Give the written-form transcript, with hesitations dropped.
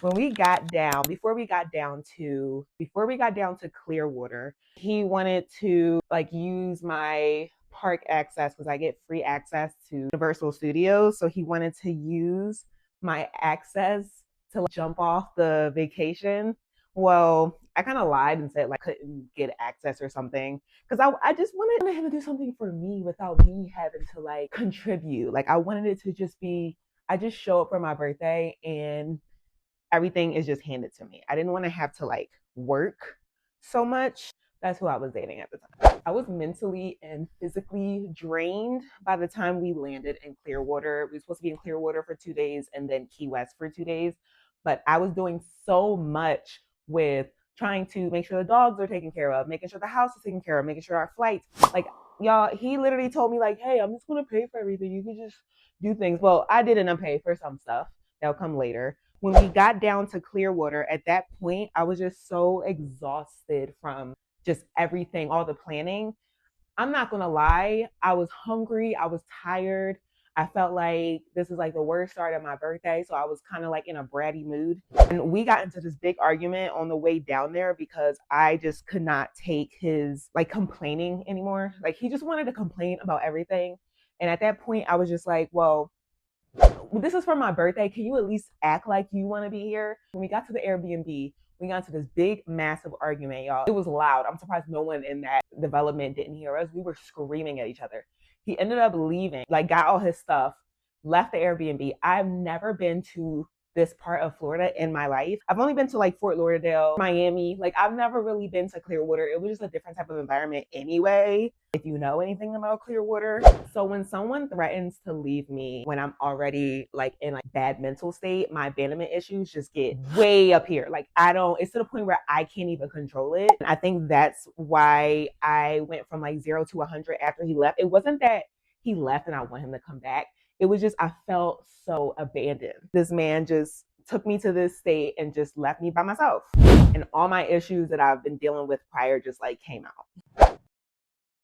when we got down, before we got down to Clearwater, he wanted to like use my park access because I get free access to Universal Studios. So he wanted to use my access to like, jump off the vacation. Well, I kind of lied and said like I couldn't get access or something because I just wanted him to do something for me without me having to like contribute. Like I wanted it to just be I just show up for my birthday and everything is just handed to me. I didn't want to have to like work so much. That's who I was dating at the time. I was mentally and physically drained by the time we landed in Clearwater. We were supposed to be in Clearwater for 2 days and then Key West for 2 days. But I was doing so much with trying to make sure the dogs are taken care of, making sure the house is taken care of, making sure our flights, like, y'all, he literally told me, like, hey, I'm just going to pay for everything. You can just do things. Well, I didn't pay for some stuff. That'll come later. When we got down to Clearwater, at that point, I was just so exhausted from just everything, all the planning. I'm not gonna lie, I was hungry, I was tired. I felt like this is like the worst start of my birthday, so I was kind of like in a bratty mood. And we got into this big argument on the way down there because I just could not take his like complaining anymore. Like he just wanted to complain about everything. And at that point, I was just like, well, this is for my birthday. Can you at least act like you want to be here? When we got to the Airbnb, we got into this big, massive argument, y'all. It was loud. I'm surprised no one in that development didn't hear us. We were screaming at each other. He ended up leaving, like got all his stuff, left the Airbnb. I've never been to this part of Florida in my life. I've only been to like Fort Lauderdale, Miami. Like I've never really been to Clearwater. It was just a different type of environment anyway, if you know anything about Clearwater. So when someone threatens to leave me when I'm already like in like bad mental state, my abandonment issues just get way up here. Like it's to the point where I can't even control it. And I think that's why I went from like 0 to 100 after he left. It wasn't that he left and I want him to come back. It was just I felt so abandoned. This man just took me to this state and just left me by myself. And all my issues that I've been dealing with prior just like came out.